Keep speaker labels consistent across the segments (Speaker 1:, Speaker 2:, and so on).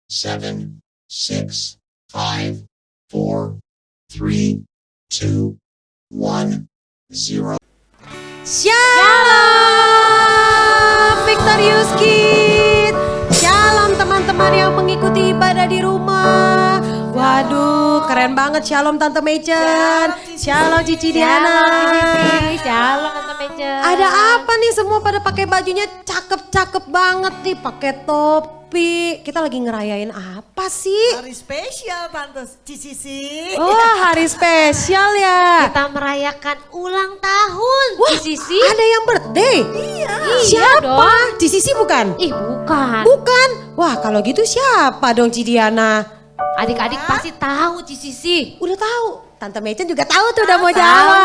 Speaker 1: 7, 6, 5, 4, 3, 2, 1, 0.
Speaker 2: Shalom Victorious Kid. Shalom teman-teman yang mengikuti ibadah di rumah. Waduh, keren banget. Shalom Tante Mechen. Shalom Cici Diana.
Speaker 3: Shalom Tante Mechen.
Speaker 2: Ada apa nih, semua pada pakai bajunya cakep-cakep banget nih, pakai topi. Kita lagi ngerayain apa sih?
Speaker 4: Hari spesial Tante Cici.
Speaker 2: Oh, hari spesial ya.
Speaker 3: Kita merayakan ulang tahun.
Speaker 2: Wah,
Speaker 3: Cici.
Speaker 2: ada yang birthday.
Speaker 4: Iya.
Speaker 2: Siapa?
Speaker 3: dong.
Speaker 2: Cici bukan?
Speaker 3: Ih bukan.
Speaker 2: Bukan. Wah, kalau gitu siapa dong Cidiana?
Speaker 3: Adik-adik pasti tahu Cici.
Speaker 2: Udah tahu. Tante Mechen juga tahu tuh, udah mau
Speaker 4: Tahu.
Speaker 2: jawab.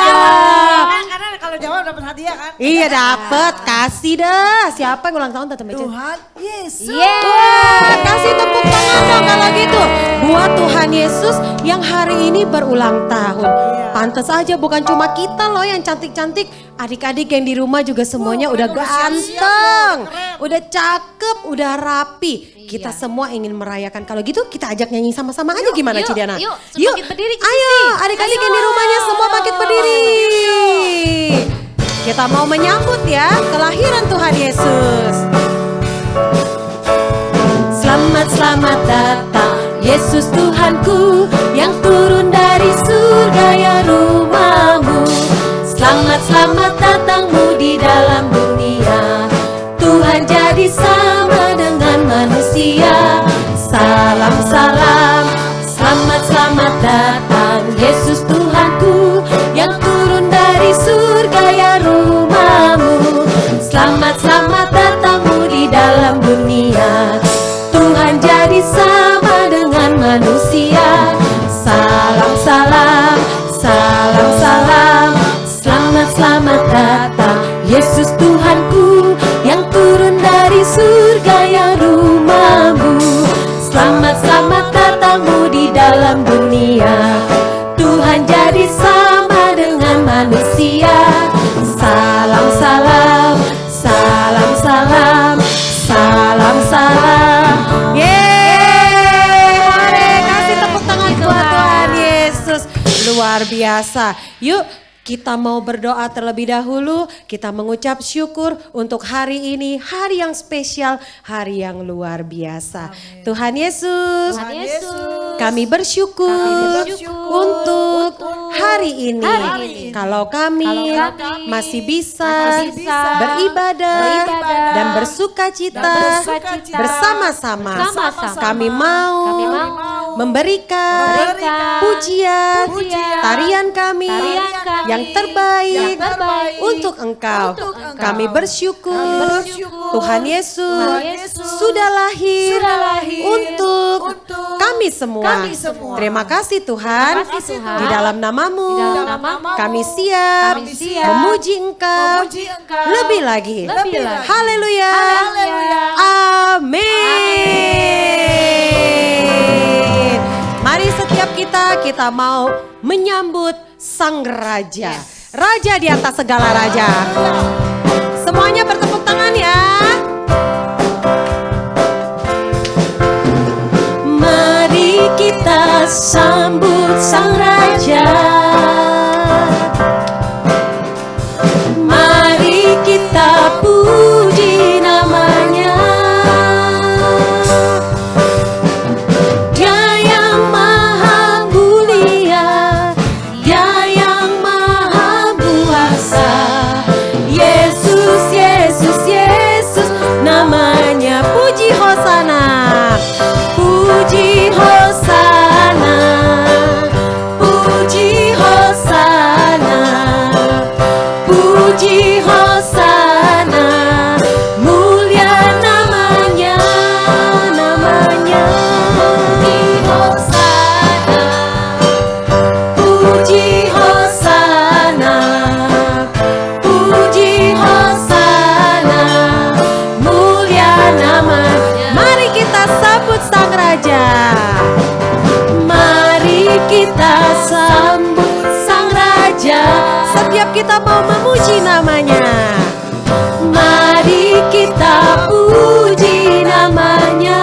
Speaker 4: Karena kalau jawab dapat hadiah kan?
Speaker 2: Iya dapet, kasih dah. Siapa yang ulang tahun Tante Mechen?
Speaker 4: Tuhan Yesus.
Speaker 2: Wah, kasih tepuk tangan dong kalau gitu. Buat Tuhan Yesus yang hari ini berulang tahun.
Speaker 4: Iya.
Speaker 2: Pantes aja bukan cuma kita loh yang cantik-cantik. Adik-adik yang di rumah juga semuanya udah
Speaker 4: udah siap-siap
Speaker 2: ganteng.
Speaker 4: loh, keren.
Speaker 2: Udah cakep, udah rapi. Kita
Speaker 3: Iya.
Speaker 2: semua ingin merayakan. Kalau gitu kita ajak nyanyi sama-sama aja, gimana
Speaker 3: yuk,
Speaker 2: Cidiana?
Speaker 3: yuk, suruh bangkit berdiri, Cici.
Speaker 2: Ayo adik-adik yang di rumahnya semua bangkit berdiri. Kita mau menyambut ya kelahiran Tuhan Yesus. Selamat datang Yesus Tuhanku yang turun dari surga ya rumahmu. Selamat datangmu di dalam dunia. Tuhan jadi sama dengan manusia. Salam, selamat datang Yesus Tuhanku yang turun dari surga ya rumahmu. Selamat datangmu di dalam dunia. Tuhan jadi sama dengan manusia. Salam, selamat datang Yesus Tuhanku yang turun dari surga ya rumahmu. Selamat datangmu di dalam dunia. Tuhan jadi sama dengan manusia. Salam, yeay. Mari kasih tepuk tangan buat Tuhan Yesus. Luar biasa. Yuk kita mau berdoa terlebih dahulu. Kita mengucap syukur untuk hari ini, hari yang spesial, hari yang luar biasa.
Speaker 4: Amin.
Speaker 2: Tuhan Yesus,
Speaker 3: Tuhan Yesus.
Speaker 2: kami bersyukur untuk hari ini. Kalau kami masih bisa beribadah dan bersuka cita bersama-sama. Kami mau memberikan pujian, tarian kami yang terbaik untuk Engkau. Kami bersyukur Tuhan Yesus sudah lahir untuk kami semua. Terima kasih Tuhan. Di dalam namamu kami siap memuji Engkau lebih lagi. Haleluya. Amin. Mari setiap kita mau menyambut Sang Raja. Raja di atas segala raja. Semuanya bertepuk tangan ya. Mari kita sambut Sang Raja. Mari kita puji namanya. Dia yang maha mulia, Dia yang maha kuasa. Yesus, Yesus, Yesus namanya. Puji Hosana, puji Hosana, puji Hosana, puji Hosana. Mulia namanya, namanya. Puji Hosana, puji Hosana, puji Hosana. Mulia namanya. Mari kita sambut Sang Raja. Mari kita sambut Sang Raja. Setiap kita mau memuji namanya. Mari kita puji namanya.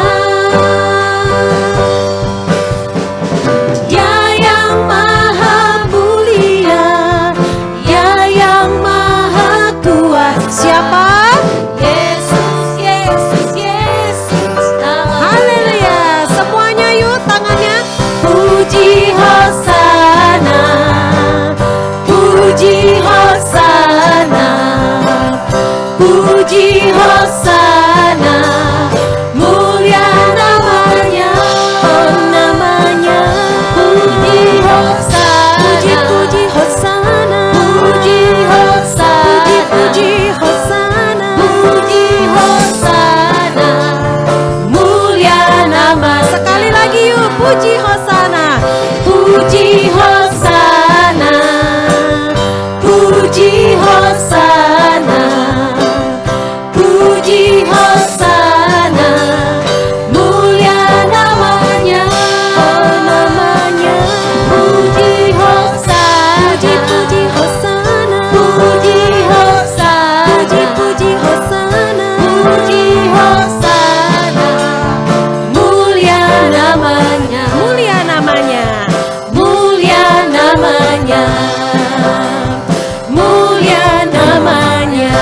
Speaker 3: Hosana, puji Hosana, mulia namanya, puji Hosana, puji Hosana, puji Hosana, puji Hosana, puji Hosana, mulia namanya, mulia namanya, mulia namanya, mulia namanya.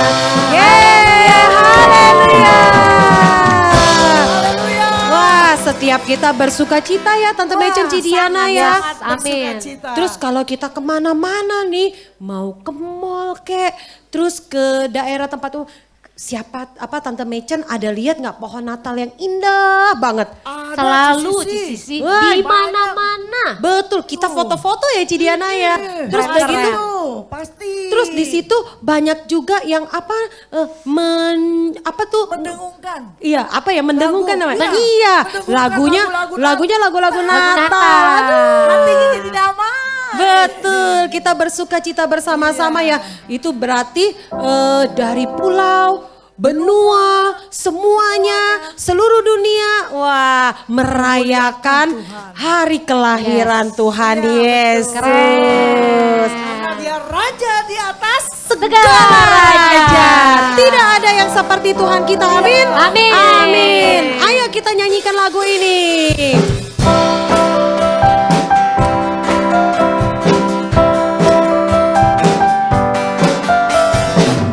Speaker 2: Haleluya. Wah, setiap kita bersuka cita ya Tante Mecen Cidiana ya.
Speaker 3: Amin.
Speaker 2: Terus kalau kita kemana-mana nih, mau ke mall kek, terus ke daerah tempat umum, siapa apa Tante Mecen ada lihat nggak pohon Natal yang indah banget?
Speaker 3: Selalu Cisisi
Speaker 2: Wah,
Speaker 3: di mana-mana.
Speaker 2: Betul, kita foto-foto ya Cidiana ya. Terus
Speaker 4: Keren.
Speaker 2: begitu,
Speaker 4: Pasti.
Speaker 2: terus di situ banyak juga yang apa apa tuh?
Speaker 4: Mendengungkan.
Speaker 2: Iya, apa ya mendengungkan
Speaker 4: Lagu,
Speaker 2: namanya?
Speaker 4: iya.
Speaker 2: Iya,
Speaker 4: Mendengungkan
Speaker 2: lagunya
Speaker 4: lagu-lagu
Speaker 2: lagu-lagu
Speaker 3: Natal.
Speaker 2: Natal. Aduh.
Speaker 4: Hatinya jadi damai.
Speaker 2: Betul, kita bersuka cita bersama-sama ya. Itu berarti dari pulau, benua, semuanya, seluruh dunia, wah merayakan hari kelahiran Tuhan Yesus.
Speaker 4: Karena dia raja di atas
Speaker 2: Segala raja, tidak ada yang seperti Tuhan kita. Amin.
Speaker 3: Amin.
Speaker 2: Amin. Ayo kita nyanyikan lagu ini.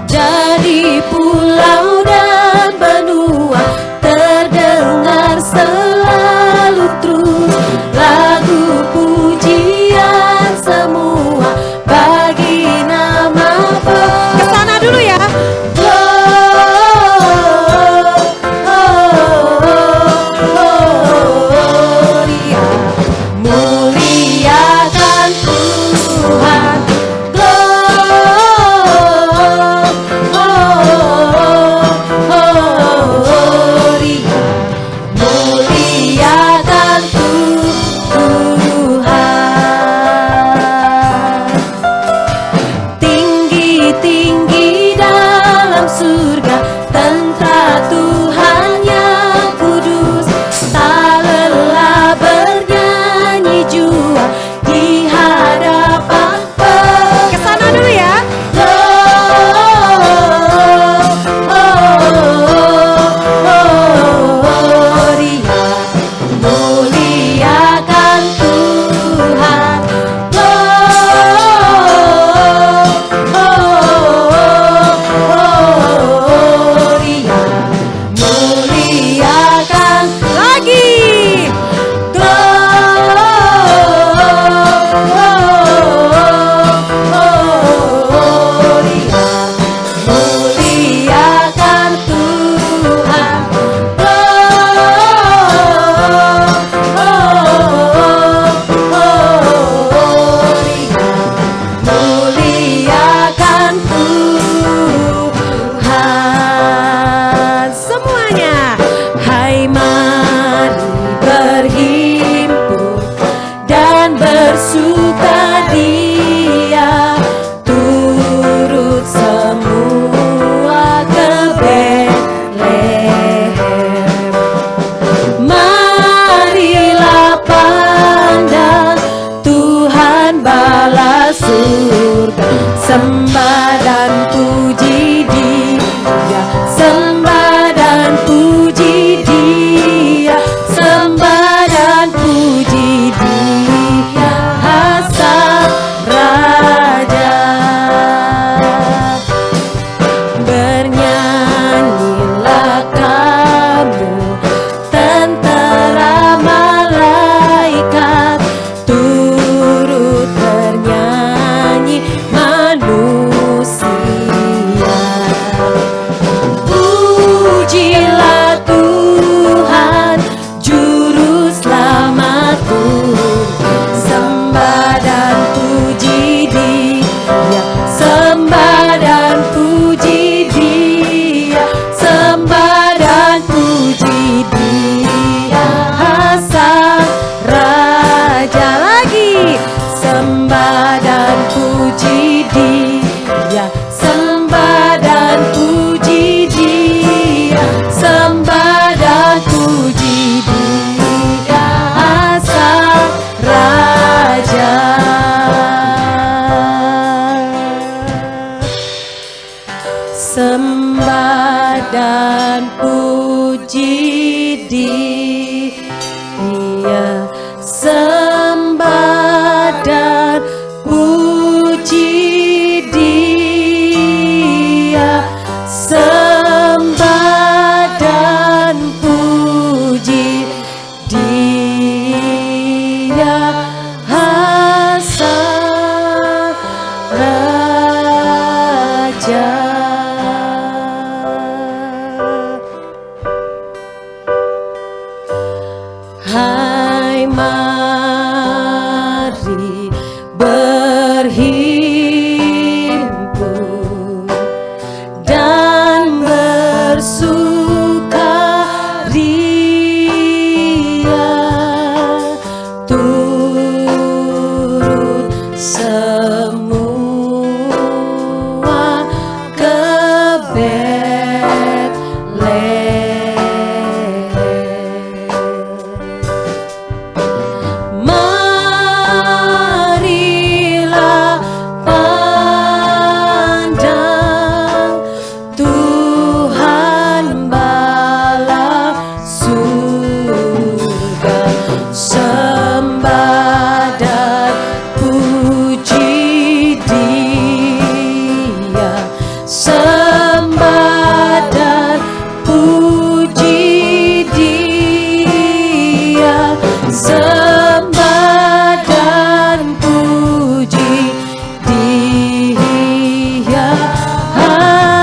Speaker 3: Jadi pulau dan benua terdengar selalu terus lagu pujian semua bagi nama
Speaker 2: Kesana dulu ya.
Speaker 3: Gloria, muliakan Tuhan. Gloria, muliakan Tuhan. Tinggi-tinggi dalam surga, tentara Tuhan yang kudus, tak lelah bernyanyi jua di hadapan
Speaker 2: Kesana dulu ya.
Speaker 3: Gloria, muliakan Tuhan. sembah dan puji Dia, sembah dan puji Dia, sembah dan puji Dia, Sang Raja. Hai, mari berhimpun dan bersukaria, turut semua ke Betlehem. Marilah pandang Tuhan bala surga, sembah dan puji Dia, sembah dan puji Dia, sembah dan puji Dia,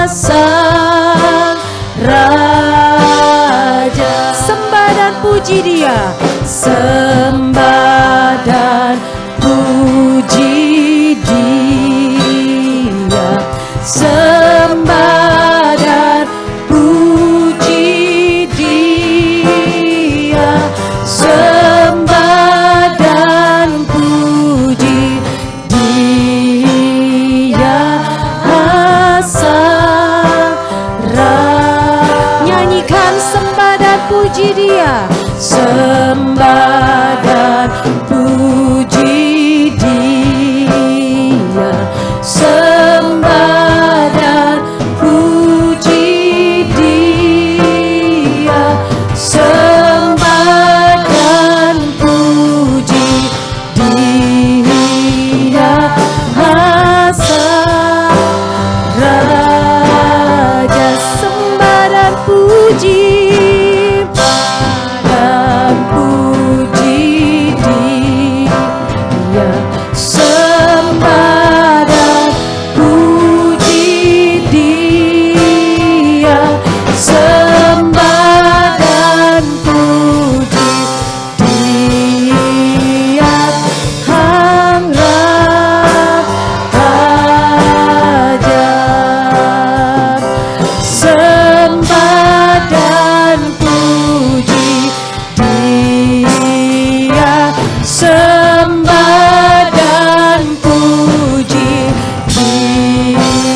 Speaker 3: Sang Raja. Sembah dan puji Dia, sembah dan puji Dia, sembah dan puji Dia, sembah dan puji Dia, Sang Raja. Nyanyikan sembah dan puji Dia, sembah dan puji Dia, sembah dan puji Dia, sembah dan puji Dia, Sang Raja. Sembah dan puji dan puji Dia, sembah dan puji Dia, sembah dan puji Dia, Sang Raja. Sembah dan puji Dia, sembah dan puji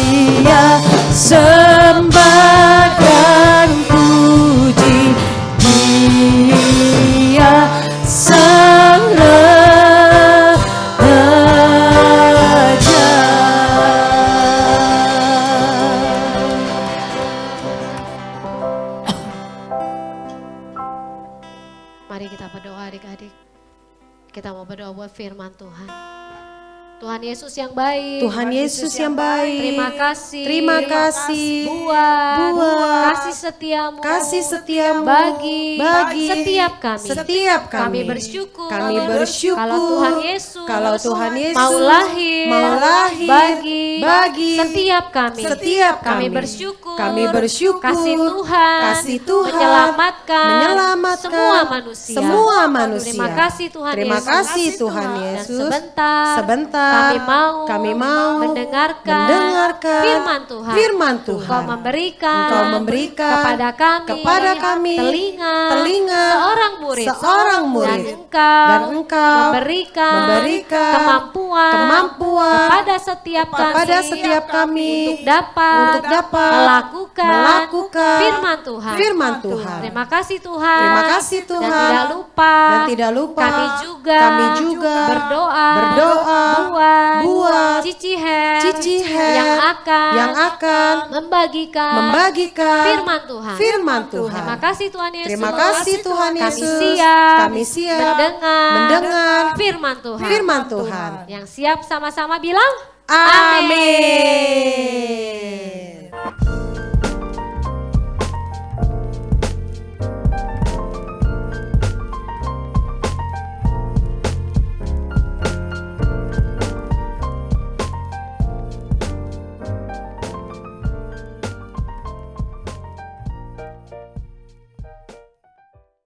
Speaker 3: Dia, sembah dan puji Dia, Sang Raja.
Speaker 2: Mari kita berdoa adik-adik. Kita mau berdoa buat firman Tuhan. Tuhan Yesus yang baik.
Speaker 3: Tuhan Yesus yang baik.
Speaker 2: Terima kasih.
Speaker 3: Terima kasih.
Speaker 2: Buat
Speaker 3: Buat
Speaker 2: kasih setiamu.
Speaker 3: kasih setiamu
Speaker 2: bagi setiap kami.
Speaker 3: Setiap
Speaker 2: Kami
Speaker 3: kami.
Speaker 2: bersyukur.
Speaker 3: Kami bersyukur.
Speaker 2: Kalau Tuhan Yesus.
Speaker 3: Kalau Tuhan Yesus
Speaker 2: mau lahir. Bagi setiap kami.
Speaker 3: Setiap
Speaker 2: Kami
Speaker 3: kami.
Speaker 2: bersyukur.
Speaker 3: Kami bersyukur.
Speaker 2: Kasih Tuhan.
Speaker 3: Kasih Tuhan.
Speaker 2: Menyelamatkan semua manusia.
Speaker 3: Semua manusia.
Speaker 2: Terima kasih Tuhan
Speaker 3: Terima
Speaker 2: Yesus.
Speaker 3: kasih Tuhan
Speaker 2: Dan
Speaker 3: Yesus.
Speaker 2: sebentar kami mau mendengarkan firman Tuhan. Engkau memberikan kepada kami telinga seorang murid dan engkau memberikan kemampuan kepada setiap kami untuk dapat melakukan firman Tuhan. Terima kasih Tuhan. Dan tidak lupa kami juga berdoa buat
Speaker 3: cicihen
Speaker 2: yang akan membagikan
Speaker 3: firman Tuhan.
Speaker 2: Terima
Speaker 3: kasih Tuhan Yesus.
Speaker 2: Terima kasih Tuhan Yesus. Kami siap mendengar
Speaker 3: firman Tuhan.
Speaker 2: firman Tuhan.
Speaker 3: Yang siap sama-sama bilang
Speaker 2: Amin.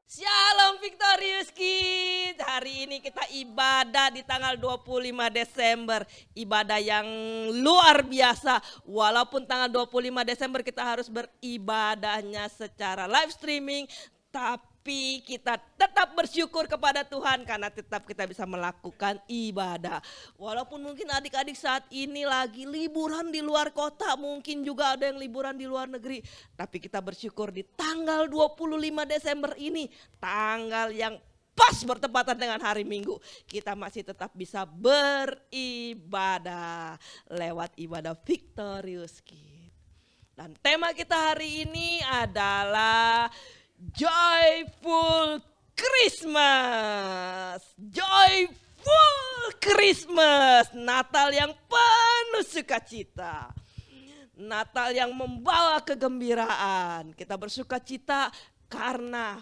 Speaker 5: Shalom Victorious Kids. Hari ini kita ibadah di tanggal 25 Desember. Ibadah yang luar biasa. Walaupun tanggal 25 Desember kita harus beribadahnya secara live streaming, tapi kita tetap bersyukur kepada Tuhan karena tetap kita bisa melakukan ibadah. Walaupun mungkin adik-adik saat ini lagi liburan di luar kota, mungkin juga ada yang liburan di luar negeri. Tapi kita bersyukur di tanggal 25 Desember ini, tanggal yang pas bertepatan dengan hari Minggu, kita masih tetap bisa beribadah lewat ibadah Victorious Kids. Dan tema kita hari ini adalah Joyful Christmas. Joyful Christmas. Natal yang penuh sukacita. Natal yang membawa kegembiraan. Kita bersukacita karena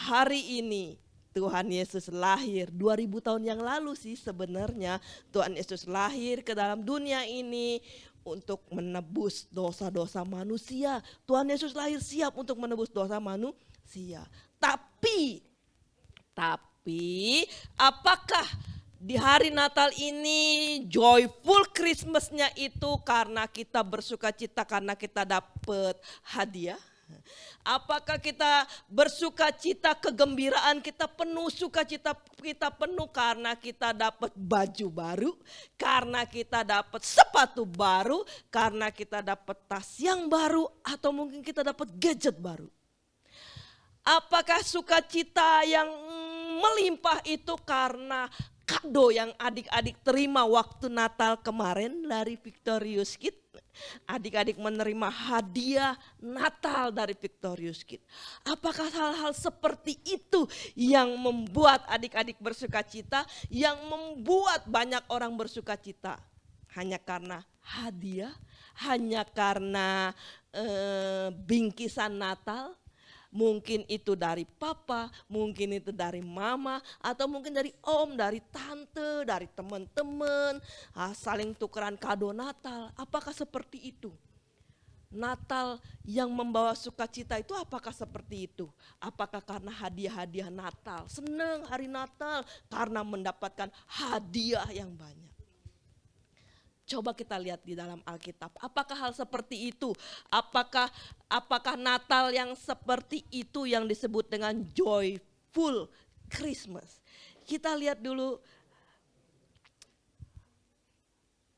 Speaker 5: hari ini Tuhan Yesus lahir 2000 tahun yang lalu sih sebenarnya. Tuhan Yesus lahir ke dalam dunia ini untuk menebus dosa-dosa manusia. Tuhan Yesus lahir siap untuk menebus dosa manusia. Tapi apakah di hari Natal ini joyful Christmas-nya itu karena kita bersukacita karena kita dapat hadiah? Apakah kita bersukacita, kegembiraan kita penuh, sukacita kita penuh karena kita dapat baju baru, karena kita dapat sepatu baru, karena kita dapat tas yang baru, atau mungkin kita dapat gadget baru? Apakah sukacita yang melimpah itu karena kado yang adik-adik terima waktu Natal kemarin dari Victorious Kids? Adik-adik menerima hadiah Natal dari Victorious Kids. Apakah hal-hal seperti itu yang membuat adik-adik bersukacita, yang membuat banyak orang bersukacita? Hanya karena hadiah, hanya karena bingkisan Natal? Mungkin itu dari papa, mungkin itu dari mama, atau mungkin dari om, dari tante, dari teman-teman, saling tukeran kado Natal. Apakah seperti itu? Natal yang membawa sukacita itu apakah seperti itu? Apakah karena hadiah-hadiah Natal? Senang hari Natal karena mendapatkan hadiah yang banyak. Coba kita lihat di dalam Alkitab, apakah hal seperti itu? Apakah Natal yang seperti itu yang disebut dengan joyful Christmas? Kita lihat dulu,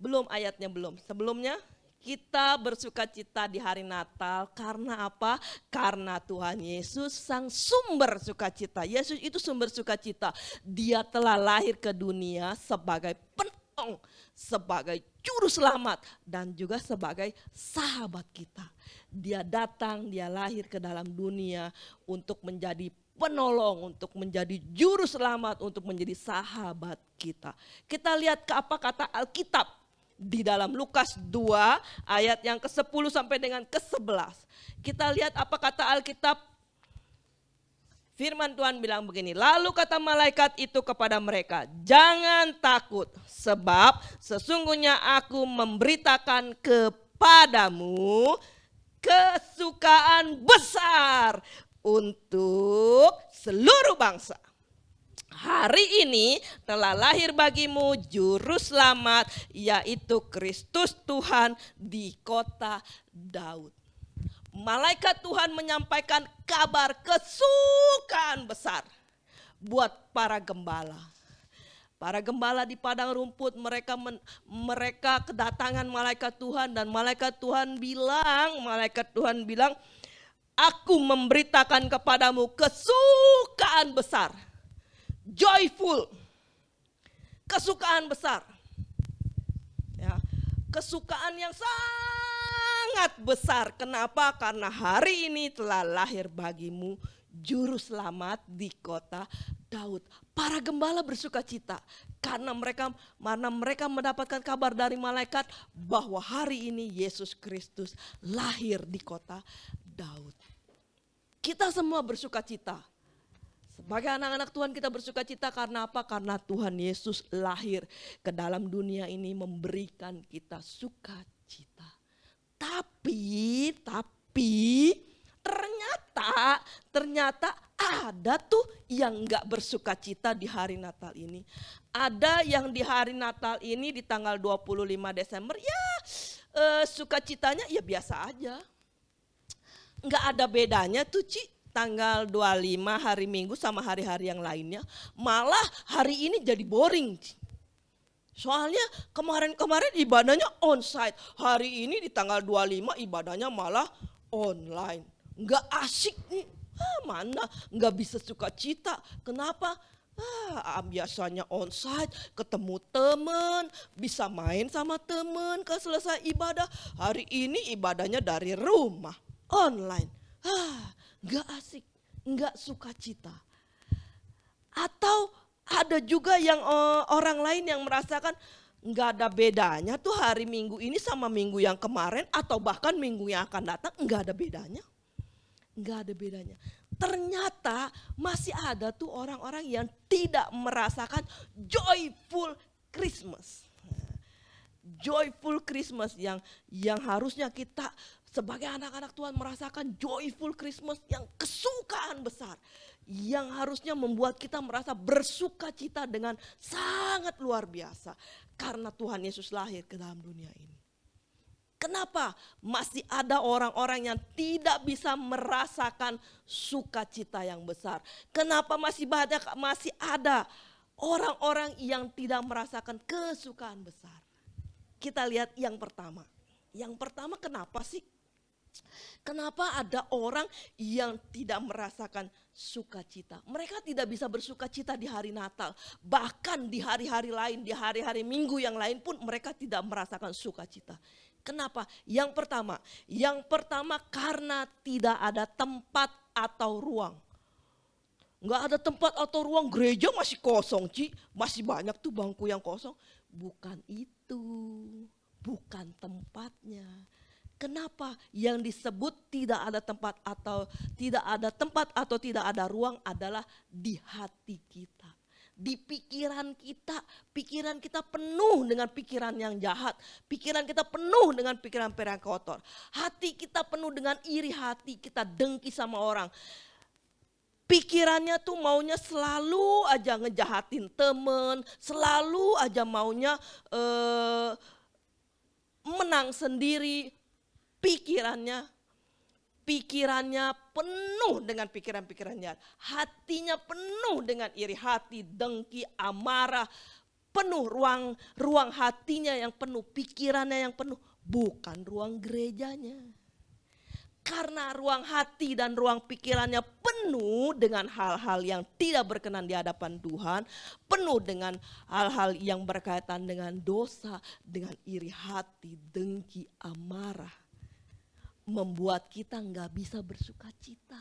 Speaker 5: belum ayatnya belum. Sebelumnya kita bersukacita di hari Natal karena apa? Karena Tuhan Yesus sang sumber sukacita. Yesus itu sumber sukacita. Dia telah lahir ke dunia sebagai penolong, sebagai juru selamat, dan juga sebagai sahabat kita. Dia datang, dia lahir ke dalam dunia untuk menjadi penolong, untuk menjadi juru selamat, untuk menjadi sahabat kita. Kita lihat ke apa kata Alkitab di dalam Lukas 2 ayat yang ke-10 sampai dengan ke-11. Kita lihat apa kata Alkitab. Firman Tuhan bilang begini, lalu kata malaikat itu kepada mereka, jangan takut sebab sesungguhnya aku memberitakan kepadamu kesukaan besar untuk seluruh bangsa. Hari ini telah lahir bagimu juru selamat, yaitu Kristus Tuhan di kota Daud. Malaikat Tuhan menyampaikan kabar kesukaan besar buat para gembala. Para gembala di padang rumput, mereka kedatangan malaikat Tuhan, dan malaikat Tuhan bilang, aku memberitakan kepadamu kesukaan besar. Joyful, kesukaan besar. kesukaan yang sangat besar. Kenapa? Karena hari ini telah lahir bagimu juru selamat di kota Daud. Para gembala bersuka cita karena mereka mendapatkan kabar dari malaikat bahwa hari ini Yesus Kristus lahir di kota Daud. Kita semua bersuka cita. Sebagai anak-anak Tuhan kita bersuka cita karena apa? Karena Tuhan Yesus lahir ke dalam dunia ini memberikan kita sukacita. Tapi ternyata ada tuh yang gak bersuka cita di hari Natal ini. Ada yang di hari Natal ini di tanggal 25 Desember ya sukacitanya ya biasa aja. Gak ada bedanya tuh Ci, tanggal 25 hari Minggu sama hari-hari yang lainnya. Malah hari ini jadi boring Ci. Soalnya kemarin ibadahnya onsite. Hari ini di tanggal 25 ibadahnya malah online. Nggak asik nih. Mana nggak bisa sukacita. Kenapa? Biasanya onsite, ketemu teman, bisa main sama teman ke selesai ibadah. Hari ini ibadahnya dari rumah, online. Nggak asik, nggak sukacita. Atau ada juga yang orang lain yang merasakan nggak ada bedanya tuh hari Minggu ini sama minggu yang kemarin atau bahkan minggu yang akan datang, nggak ada bedanya. Nggak ada bedanya. Ternyata masih ada tuh orang-orang yang tidak merasakan joyful Christmas. Joyful Christmas yang harusnya kita sebagai anak-anak Tuhan merasakan joyful Christmas yang kesukaan besar. Yang harusnya membuat kita merasa bersuka cita dengan sangat luar biasa. Karena Tuhan Yesus lahir ke dalam dunia ini. Kenapa masih ada orang-orang yang tidak bisa merasakan sukacita yang besar? Kenapa masih ada orang-orang yang tidak merasakan kesukaan besar? Kita lihat yang pertama. Yang pertama kenapa sih? Kenapa ada orang yang tidak merasakan sukacita? Mereka tidak bisa bersukacita di hari Natal. Bahkan di hari-hari lain, di hari-hari Minggu yang lain pun mereka tidak merasakan sukacita. Kenapa? Yang pertama karena tidak ada tempat atau ruang. Enggak ada tempat atau ruang, gereja masih kosong Ci. Masih banyak tuh bangku yang kosong. Bukan itu, bukan tempatnya. Kenapa? Yang disebut tidak ada tempat atau tidak ada ruang adalah di hati kita. Di pikiran kita penuh dengan pikiran yang jahat. Pikiran kita penuh dengan pikiran-pikiran kotor. Hati kita penuh dengan iri hati, kita dengki sama orang. Pikirannya tuh maunya selalu aja ngejahatin temen, selalu aja maunya menang sendiri. Pikirannya penuh dengan pikiran-pikiran jahat. Hatinya penuh dengan iri hati, dengki, amarah. Penuh ruang hatinya yang penuh, pikirannya yang penuh. Bukan ruang gerejanya. Karena ruang hati dan ruang pikirannya penuh dengan hal-hal yang tidak berkenan di hadapan Tuhan. Penuh dengan hal-hal yang berkaitan dengan dosa, dengan iri hati, dengki, amarah. Membuat kita nggak bisa bersuka cita.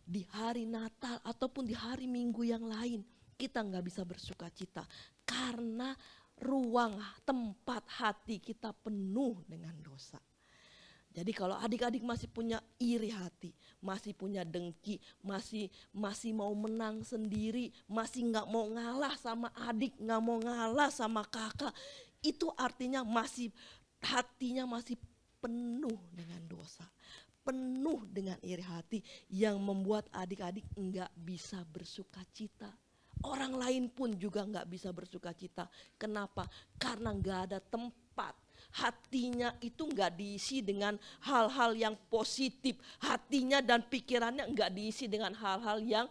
Speaker 5: Di hari Natal ataupun di hari Minggu yang lain kita nggak bisa bersuka cita. Karena ruang tempat hati kita penuh dengan dosa. Jadi kalau adik-adik masih punya iri hati, masih punya dengki, masih mau menang sendiri, masih nggak mau ngalah sama adik, nggak mau ngalah sama kakak, itu artinya hatinya masih penuh dengan dosa, penuh dengan iri hati yang membuat adik-adik enggak bisa bersuka cita. Orang lain pun juga enggak bisa bersuka cita. Kenapa? Karena enggak ada tempat. Hatinya itu enggak diisi dengan hal-hal yang positif. Hatinya dan pikirannya enggak diisi dengan hal-hal yang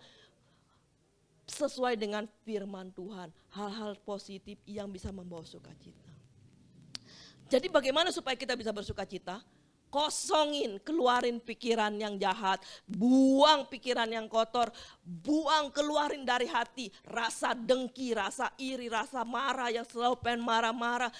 Speaker 5: sesuai dengan firman Tuhan. Hal-hal positif yang bisa membawa sukacita. Jadi bagaimana supaya kita bisa bersuka cita? Kosongin, keluarin pikiran yang jahat, buang pikiran yang kotor, keluarin dari hati rasa dengki, rasa iri, rasa marah yang selalu pengen marah-marah,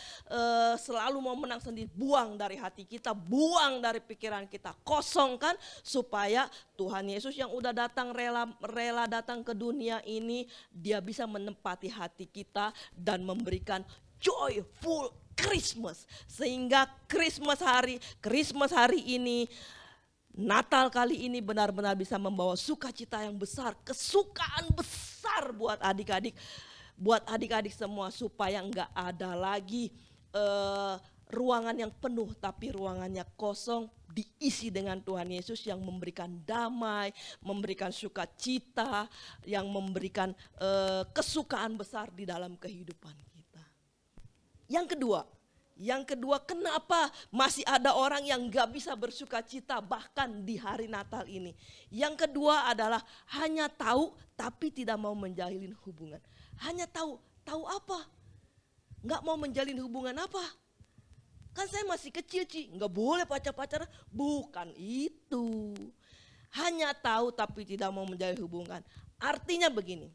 Speaker 5: selalu mau menang sendiri. Buang dari hati kita, buang dari pikiran kita, kosongkan supaya Tuhan Yesus yang udah datang rela datang ke dunia ini, dia bisa menempati hati kita dan memberikan joyful Christmas. Sehingga Christmas hari ini, Natal kali ini benar-benar bisa membawa sukacita yang besar, kesukaan besar buat adik-adik semua, supaya enggak ada lagi ruangan yang penuh tapi ruangannya kosong, diisi dengan Tuhan Yesus yang memberikan damai, memberikan sukacita, yang memberikan kesukaan besar di dalam kehidupan kita. Yang kedua, kenapa masih ada orang yang gak bisa bersuka cita bahkan di hari Natal ini? Yang kedua adalah hanya tahu tapi tidak mau menjalin hubungan. Hanya tahu apa? Gak mau menjalin hubungan apa? Kan saya masih kecil, gak boleh pacar-pacaran. Bukan itu. Hanya tahu tapi tidak mau menjalin hubungan. Artinya begini,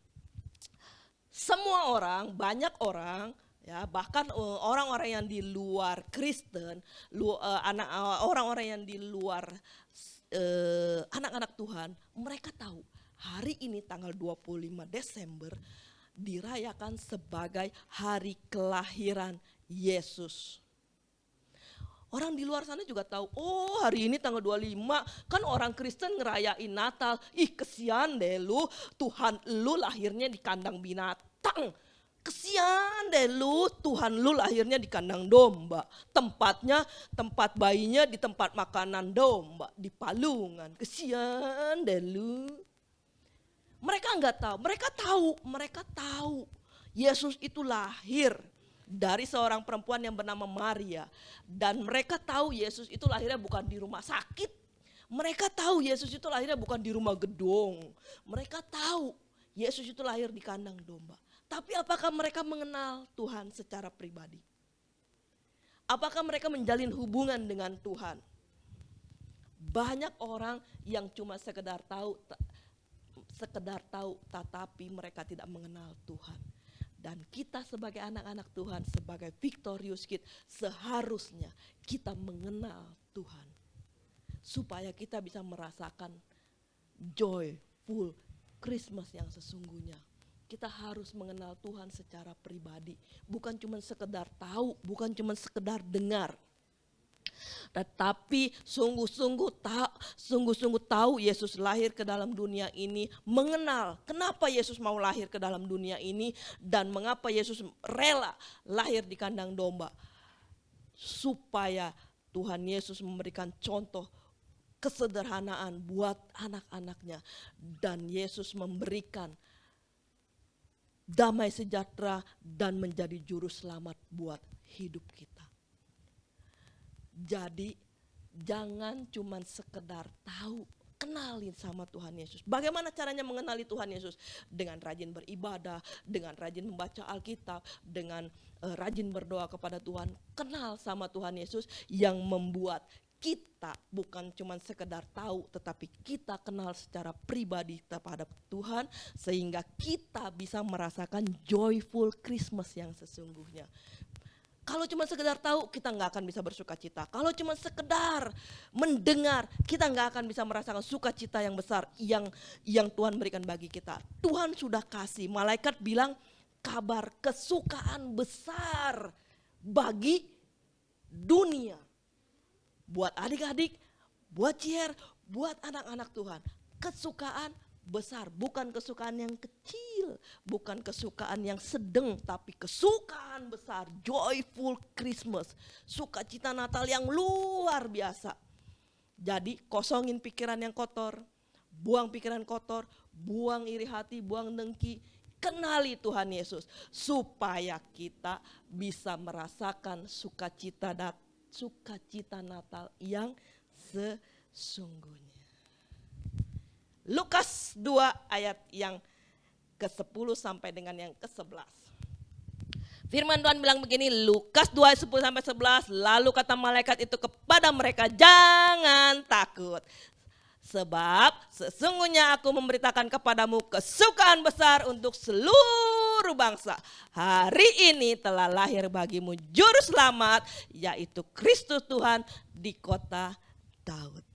Speaker 5: semua orang, banyak orang, ya, bahkan orang-orang yang di luar Kristen, orang-orang yang di luar anak-anak Tuhan, mereka tahu hari ini tanggal 25 Desember dirayakan sebagai hari kelahiran Yesus. Orang di luar sana juga tahu, oh hari ini tanggal 25, kan orang Kristen ngerayain Natal. Ih kesian deh lu, Tuhan lu lahirnya di kandang binatang. Kesian deh lu, Tuhan lu lahirnya di kandang domba. Tempat bayinya di tempat makanan domba, di palungan. Kesian deh lu. Mereka enggak tahu, mereka tahu. Yesus itu lahir dari seorang perempuan yang bernama Maria. Dan mereka tahu Yesus itu lahirnya bukan di rumah sakit. Mereka tahu Yesus itu lahirnya bukan di rumah gedung. Mereka tahu Yesus itu lahir di kandang domba. Tapi apakah mereka mengenal Tuhan secara pribadi? Apakah mereka menjalin hubungan dengan Tuhan? Banyak orang yang cuma sekedar tahu tetapi mereka tidak mengenal Tuhan. Dan kita sebagai anak-anak Tuhan, sebagai Victorious Kid, seharusnya kita mengenal Tuhan. Supaya kita bisa merasakan joyful Christmas yang sesungguhnya. Kita harus mengenal Tuhan secara pribadi, bukan cuma sekedar tahu, bukan cuma sekedar dengar. Tetapi sungguh-sungguh tahu Yesus lahir ke dalam dunia ini, mengenal kenapa Yesus mau lahir ke dalam dunia ini dan mengapa Yesus rela lahir di kandang domba. Supaya Tuhan Yesus memberikan contoh kesederhanaan buat anak-anaknya dan Yesus memberikan damai sejahtera dan menjadi juru selamat buat hidup kita. Jadi jangan cuma sekedar tahu, kenalin sama Tuhan Yesus. Bagaimana caranya mengenali Tuhan Yesus? Dengan rajin beribadah, dengan rajin membaca Alkitab, dengan rajin berdoa kepada Tuhan. Kenal sama Tuhan Yesus yang membuat kita bukan cuma sekedar tahu, tetapi kita kenal secara pribadi kepada Tuhan sehingga kita bisa merasakan joyful Christmas yang sesungguhnya. Kalau cuma sekedar tahu, kita nggak akan bisa bersuka cita. Kalau cuma sekedar mendengar, kita nggak akan bisa merasakan sukacita yang besar yang Tuhan berikan bagi kita. Tuhan sudah kasih, malaikat bilang kabar kesukaan besar bagi dunia. Buat adik-adik, buat Cier, buat anak-anak Tuhan. Kesukaan besar, bukan kesukaan yang kecil, bukan kesukaan yang sedang, tapi kesukaan besar, joyful Christmas, sukacita Natal yang luar biasa. Jadi kosongin pikiran yang kotor, buang pikiran kotor, buang iri hati, buang dengki, kenali Tuhan Yesus supaya kita bisa merasakan sukacita Natal yang sesungguhnya. Lukas 2 ayat yang ke-10 sampai dengan yang ke-11. Firman Tuhan bilang begini, Lukas 2 ayat 10 sampai 11, lalu kata malaikat itu kepada mereka, jangan takut. Sebab sesungguhnya aku memberitakan kepadamu kesukaan besar untuk seluruh bangsa. Hari ini telah lahir bagimu juru selamat, yaitu Kristus Tuhan di kota Daud.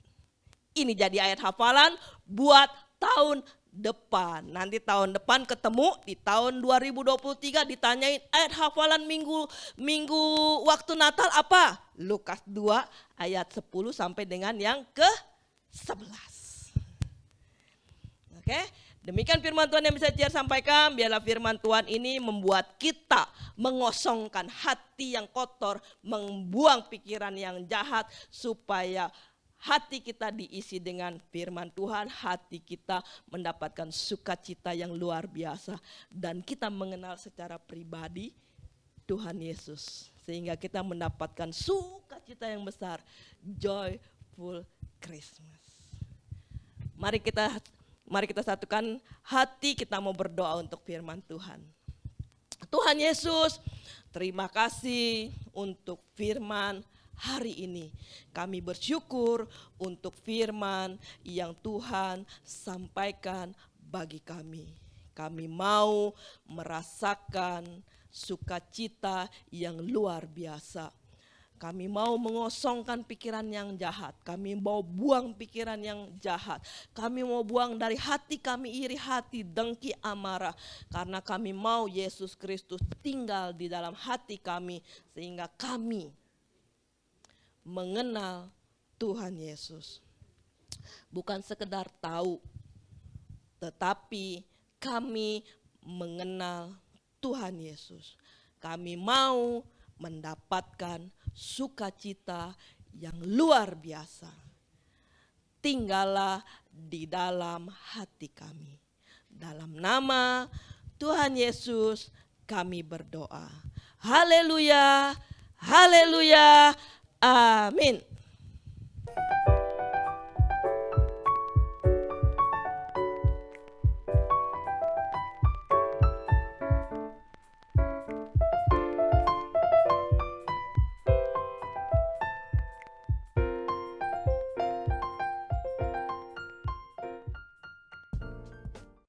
Speaker 5: Ini jadi ayat hafalan buat tahun depan. Nanti tahun depan ketemu di tahun 2023 ditanyain ayat hafalan minggu waktu Natal apa? Lukas 2 ayat 10 sampai dengan yang ke-11. Oke, demikian firman Tuhan yang bisa saya sampaikan. Biarlah firman Tuhan ini membuat kita mengosongkan hati yang kotor, membuang pikiran yang jahat, supaya hati kita diisi dengan firman Tuhan, hati kita mendapatkan sukacita yang luar biasa. Dan kita mengenal secara pribadi Tuhan Yesus. Sehingga kita mendapatkan sukacita yang besar, joyful Christmas. Mari kita satukan hati, kita mau berdoa untuk firman Tuhan. Tuhan Yesus, terima kasih untuk firman hari ini. Kami bersyukur untuk firman yang Tuhan sampaikan bagi kami. Kami mau merasakan sukacita yang luar biasa. Kami mau mengosongkan pikiran yang jahat. Kami mau buang pikiran yang jahat. Kami mau buang dari hati kami iri hati, dengki, amarah. Karena kami mau Yesus Kristus tinggal di dalam hati kami. Sehingga kami mengenal Tuhan Yesus. Bukan sekedar tahu, tetapi kami mengenal Tuhan Yesus. Kami mau mendapatkan sukacita yang luar biasa. Tinggallah di dalam hati kami. Dalam nama Tuhan Yesus kami berdoa. Haleluya, haleluya, amin.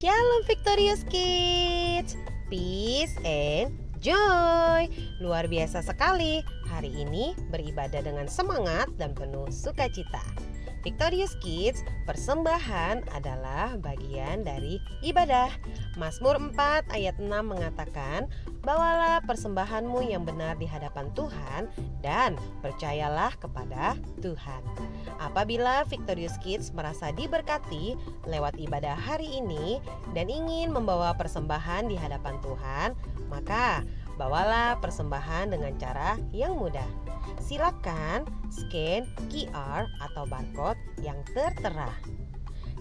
Speaker 6: Shalom Victorious Kids, peace and joy. Luar biasa sekali, hari ini beribadah dengan semangat dan penuh sukacita. Victorious Kids, persembahan adalah bagian dari ibadah. Mazmur 4 ayat 6 mengatakan, bawalah persembahanmu yang benar di hadapan Tuhan dan percayalah kepada Tuhan. Apabila Victorious Kids merasa diberkati lewat ibadah hari ini dan ingin membawa persembahan di hadapan Tuhan, maka bawalah persembahan dengan cara yang mudah. Silakan scan QR atau barcode yang tertera.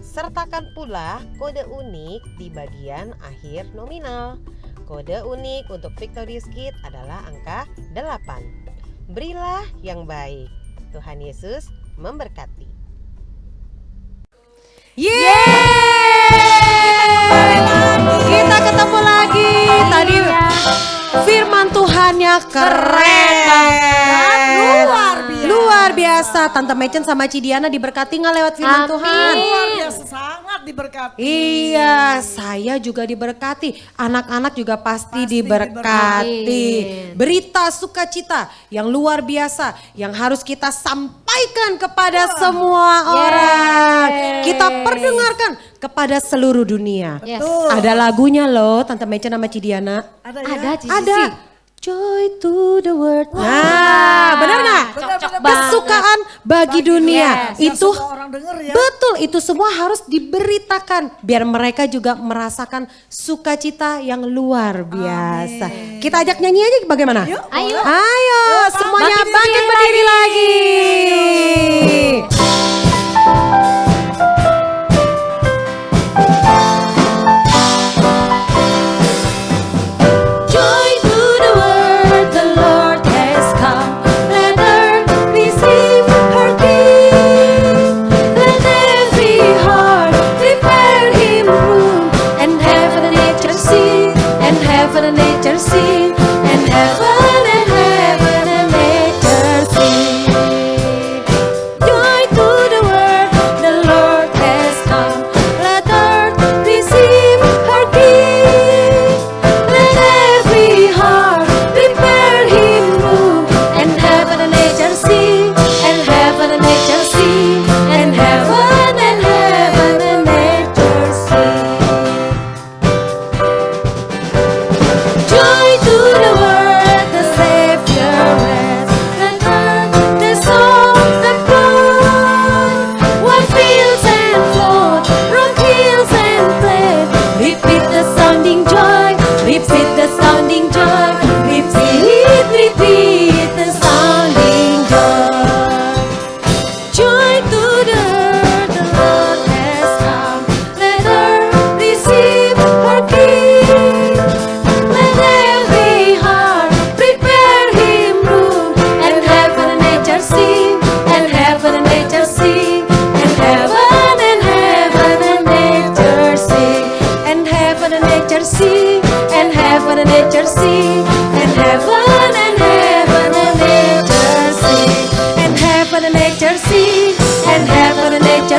Speaker 6: Sertakan pula kode unik di bagian akhir nominal. Kode unik untuk Victorious Kids adalah angka 8. Berilah yang baik. Tuhan Yesus memberkati.
Speaker 2: Kita ketemu lagi. Tadi firman Tuhannya keren banget. Luar biasa. Tante Mecen sama Cidiana diberkati nggak lewat firman Tuhan?
Speaker 4: Luar biasa, sangat diberkati.
Speaker 2: Iya, saya juga diberkati. Anak-anak juga pasti diberkati. Berita sukacita yang luar biasa yang harus kita sampaikan kepada semua orang. Kita perdengarkan kepada seluruh dunia.
Speaker 3: Betul.
Speaker 2: Ada lagunya loh, Tante Mecen sama Cidiana.
Speaker 4: Ada ya?
Speaker 3: Ada Cici.
Speaker 2: Ada. Joy to the world. Nah, benar nggak?
Speaker 3: Cocok
Speaker 2: Kesukaan bagi dunia.
Speaker 4: Biar
Speaker 2: Itu
Speaker 4: semua orang denger ya.
Speaker 2: betul, itu semua harus diberitakan biar mereka juga merasakan sukacita yang luar biasa. Kita ajak nyanyi aja bagaimana?
Speaker 3: Ayo.
Speaker 2: Ayo, semuanya
Speaker 3: Bangkit
Speaker 2: bangkit berdiri lagi. Joy to the world, the Lord has come. Let earth receive her King. Let every heart prepare Him room, and heaven and nature sing, and heaven and nature sing, and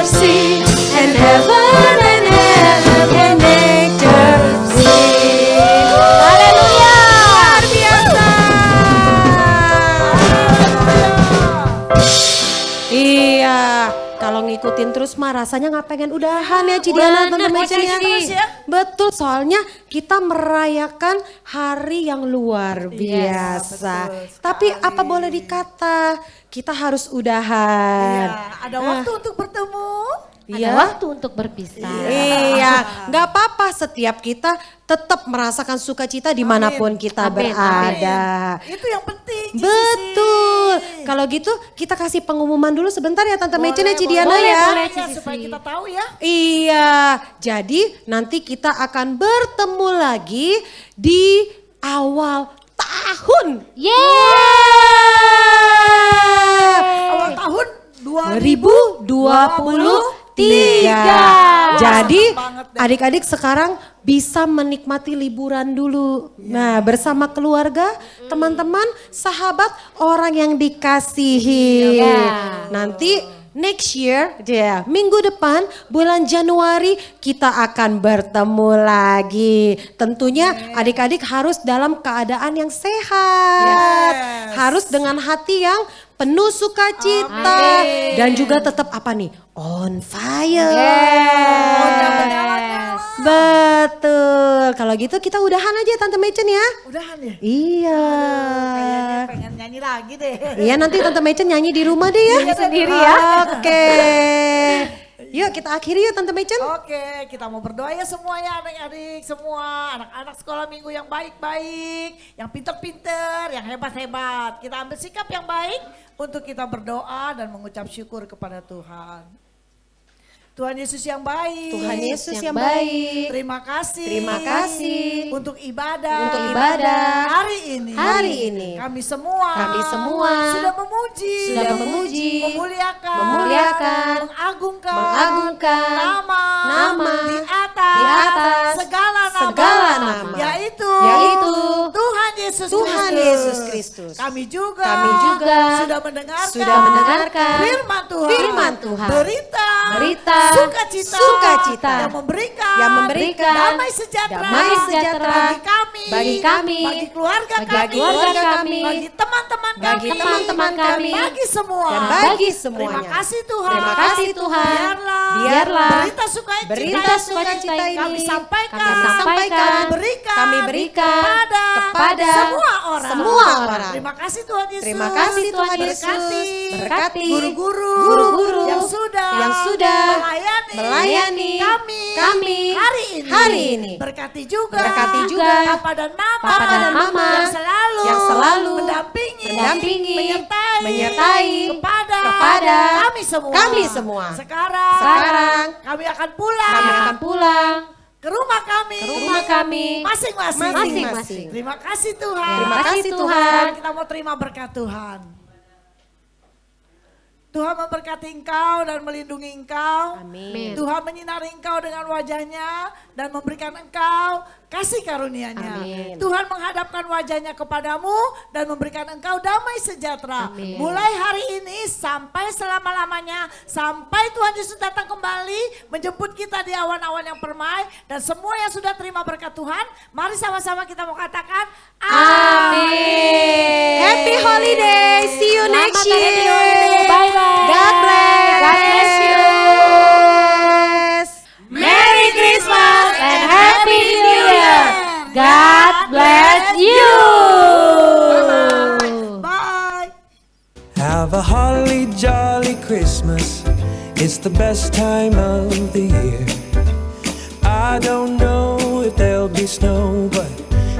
Speaker 2: sing, and heaven and nature sing.
Speaker 3: Haleluya.
Speaker 2: Luar biasa. Iya, kalau ngikutin terus mah rasanya nggak pengen udahan ya Cidiana,
Speaker 3: Bener,
Speaker 2: Tante Mecen ya.
Speaker 3: terus ya.
Speaker 2: Betul, soalnya kita merayakan hari yang luar biasa.
Speaker 4: betul
Speaker 2: Tapi
Speaker 4: sekali.
Speaker 2: apa boleh dikata, kita harus udahan.
Speaker 4: Ya, ada waktu untuk bertemu.
Speaker 3: Ada waktu untuk berpisah.
Speaker 2: Iya, nggak apa-apa, setiap kita tetap merasakan sukacita dimanapun kita
Speaker 3: Amin,
Speaker 2: berada.
Speaker 4: Itu yang penting. Cici.
Speaker 2: Betul. Kalau gitu kita kasih pengumuman dulu sebentar ya Tante Mecen ya Cidiana
Speaker 3: boleh,
Speaker 2: ya.
Speaker 3: boleh.
Speaker 4: Ya, supaya kita tahu ya.
Speaker 2: Iya, jadi nanti kita akan bertemu lagi di awal tahun.
Speaker 4: Awal tahun
Speaker 2: 2023. Jadi
Speaker 4: banget deh.
Speaker 2: adik-adik sekarang bisa menikmati liburan dulu. Nah, bersama keluarga, teman-teman, sahabat, orang yang dikasihi. Nanti next year, minggu depan bulan Januari kita akan bertemu lagi. Tentunya adik-adik harus dalam keadaan yang sehat. Harus dengan hati yang penuh sukacita dan juga tetap apa nih? On fire. Betul. Kalau gitu kita udahan aja Tante Mecen ya.
Speaker 4: Udahan ya?
Speaker 2: Iya.
Speaker 4: Kayaknya pengen nyanyi lagi deh.
Speaker 2: Iya, nanti Tante Mecen nyanyi di rumah deh ya.
Speaker 3: Sendiri ya.
Speaker 2: Oke. Yuk kita akhiri yuk Tante Mecen.
Speaker 4: Oke, kita mau berdoa ya semuanya adik-adik semua, anak-anak sekolah minggu yang baik-baik, yang pinter-pinter, yang hebat-hebat. Kita ambil sikap yang baik untuk kita berdoa dan mengucap syukur kepada Tuhan. Tuhan Yesus yang baik.
Speaker 2: Tuhan Yesus yang baik.
Speaker 4: Terima kasih.
Speaker 2: Terima kasih.
Speaker 4: Untuk ibadah.
Speaker 2: Untuk ibadah.
Speaker 4: Hari ini.
Speaker 2: Hari ini.
Speaker 4: Kami semua.
Speaker 2: Kami semua.
Speaker 4: Sudah memuji.
Speaker 2: Sudah memuji.
Speaker 4: Memuliakan.
Speaker 2: Memuliakan.
Speaker 4: Mengagungkan.
Speaker 2: Mengagungkan.
Speaker 4: Nama. Di atas.
Speaker 2: Di atas.
Speaker 4: Segala nama.
Speaker 2: Segala nama.
Speaker 4: Yaitu. Tuhan Yesus
Speaker 2: Tuhan
Speaker 4: Kristus.
Speaker 2: Yesus Kristus.
Speaker 4: Kami juga.
Speaker 2: sudah
Speaker 4: Sudah mendengarkan. Firman Tuhan.
Speaker 2: Firman Tuhan.
Speaker 4: Berita.
Speaker 2: Sukacita.
Speaker 4: Yang memberikan. Damai sejahtera. Bagi kami. Bagi keluarga kami. Bagi teman-teman kami. Bagi semua.
Speaker 2: Dan bagi semuanya.
Speaker 4: Terima kasih Tuhan.
Speaker 2: Terima kasih Tuhan.
Speaker 4: Biarlah. Berita sukacita ini. Kami sampaikan. Kami berikan. Kepada semua orang. Terima kasih Tuhan Yesus.
Speaker 2: Terima kasih Tuhan Yesus. Berkati
Speaker 4: guru-guru yang sudah melayani kami hari ini. Berkati juga kepada nama yang selalu mendampingi, menyertai kepada kami semua. Sekarang kami akan pulang ke rumah kami masing-masing. Terima kasih Tuhan.
Speaker 2: Terima kasih Tuhan.
Speaker 4: Sekarang kita mau terima berkat Tuhan. Tuhan memberkati engkau dan melindungi engkau.
Speaker 2: Amin.
Speaker 4: Tuhan menyinari engkau dengan wajahnya dan memberikan engkau kasih karunia-Nya.
Speaker 2: Amin.
Speaker 4: Tuhan menghadapkan wajahnya kepadamu dan memberikan engkau damai sejahtera.
Speaker 3: Amin.
Speaker 4: Mulai hari ini sampai selama-lamanya, sampai Tuhan Yesus datang kembali menjemput kita di awan-awan yang permai. Dan semua yang sudah terima berkat Tuhan, mari sama-sama kita mau katakan
Speaker 3: Amin.
Speaker 2: Happy holiday. See you next
Speaker 3: Selamat
Speaker 2: year.
Speaker 3: Happy Holiday. Bye-bye.
Speaker 2: God bless.
Speaker 3: God bless you.
Speaker 2: Merry Christmas
Speaker 3: And Happy New Year. God bless you.
Speaker 4: bye.
Speaker 7: Have a holly jolly Christmas. It's the best time of the year. I don't know if there'll be snow, but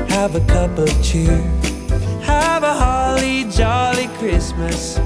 Speaker 7: have a cup of cheer. Have a holly jolly Christmas.